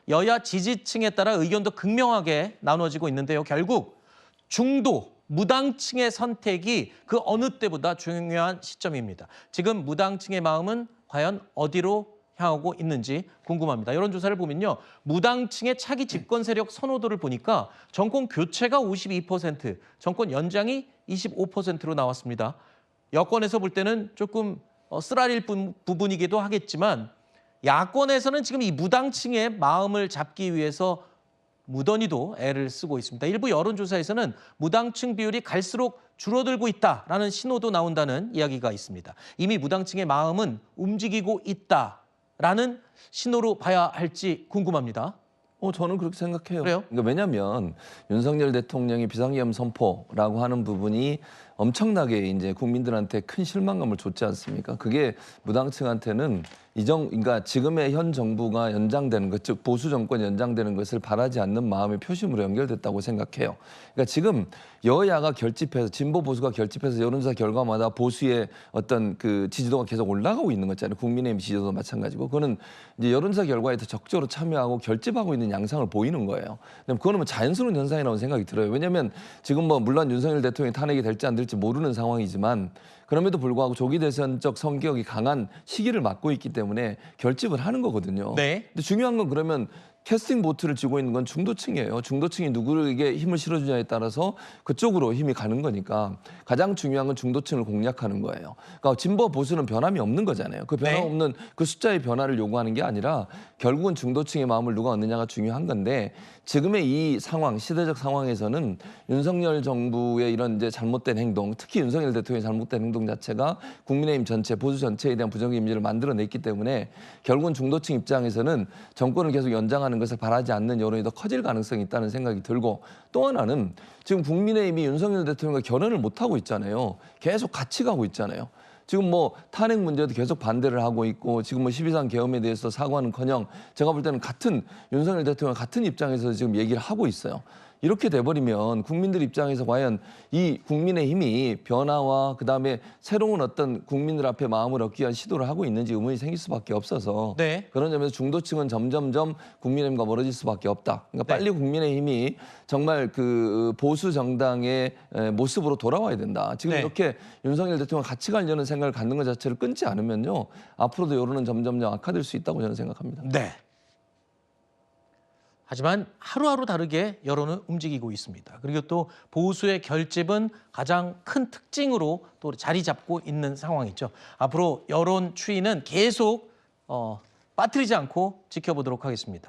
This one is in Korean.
여야 지지층에 따라 의견도 극명하게 나눠지고 있는데요. 결국 중도, 무당층의 선택이 그 어느 때보다 중요한 시점입니다. 지금 무당층의 마음은 과연 어디로 향하고 있는지 궁금합니다. 여론조사를 보면요. 무당층의 차기 집권 세력 선호도를 보니까 정권 교체가 52%, 정권 연장이 25%로 나왔습니다. 여권에서 볼 때는 조금 쓰라릴 부분이기도 하겠지만 야권에서는 지금 이 무당층의 마음을 잡기 위해서 무던히도 애를 쓰고 있습니다. 일부 여론조사에서는 무당층 비율이 갈수록 줄어들고 있다라는 신호도 나온다는 이야기가 있습니다. 이미 무당층의 마음은 움직이고 있다라는 신호로 봐야 할지 궁금합니다. 저는 그렇게 생각해요. 그래요? 그러니까 왜냐하면 윤석열 대통령이 비상계엄 선포라고 하는 부분이 엄청나게 이제 국민들한테 큰 실망감을 줬지 않습니까? 그게 무당층한테는 그러니까 지금의 현 정부가 연장되는 것, 즉 보수 정권이 연장되는 것을 바라지 않는 마음의 표심으로 연결됐다고 생각해요. 그러니까 지금 여야가 결집해서 진보 보수가 결집해서 여론조사 결과마다 보수의 어떤 그 지지도가 계속 올라가고 있는 거잖아요. 국민의힘 지지도도 마찬가지고 그거는 이제 여론조사 결과에 더 적극적으로 참여하고 결집하고 있는 양상을 보이는 거예요. 그거는 뭐 자연스러운 현상이라고 생각이 들어요. 왜냐하면 지금 뭐 물론 윤석열 대통령이 탄핵이 될지 안 될지 모르는 상황이지만 그럼에도 불구하고 조기 대선적 성격이 강한 시기를 맞고 있기 때문에 결집을 하는 거거든요. 네. 근데 중요한 건 그러면 캐스팅 보트를 쥐고 있는 건 중도층이에요. 중도층이 누구에게 힘을 실어주냐에 따라서 그쪽으로 힘이 가는 거니까 가장 중요한 건 중도층을 공략하는 거예요. 그러니까 진보 보수는 변함이 없는 거잖아요. 그 변함 없는 그 숫자의 변화를 요구하는 게 아니라 결국은 중도층의 마음을 누가 얻느냐가 중요한 건데 지금의 이 상황, 시대적 상황에서는 윤석열 정부의 이런 이제 잘못된 행동, 특히 윤석열 대통령의 잘못된 행동 자체가 국민의힘 전체, 보수 전체에 대한 부정적 이미지를 만들어냈기 때문에 결국은 중도층 입장에서는 정권을 계속 연장하는 것을 바라지 않는 여론이 더 커질 가능성이 있다는 생각이 들고 또 하나는 지금 국민의힘이 윤석열 대통령과 결연을 못하고 있잖아요. 계속 같이 가고 있잖아요. 지금 뭐 탄핵 문제도 계속 반대를 하고 있고 지금 뭐 12.3 계엄에 대해서 사과는커녕 제가 볼 때는 같은 윤석열 대통령 같은 입장에서 지금 얘기를 하고 있어요. 이렇게 돼버리면 국민들 입장에서 과연 이 국민의힘이 변화와 그다음에 새로운 어떤 국민들 앞에 마음을 얻기 위한 시도를 하고 있는지 의문이 생길 수밖에 없어서 네. 그런 점에서 중도층은 점점점 국민의힘과 멀어질 수밖에 없다. 그러니까 빨리 국민의힘이 정말 그 보수 정당의 모습으로 돌아와야 된다. 지금 이렇게 윤석열 대통령 같이 가려는 생각을 갖는 것 자체를 끊지 않으면요. 앞으로도 여론은 점점점 악화될 수 있다고 저는 생각합니다. 네. 하지만 하루하루 다르게 여론은 움직이고 있습니다. 그리고 또 보수의 결집은 가장 큰 특징으로 또 자리 잡고 있는 상황이죠. 앞으로 여론 추이는 계속 빠뜨리지 않고 지켜보도록 하겠습니다.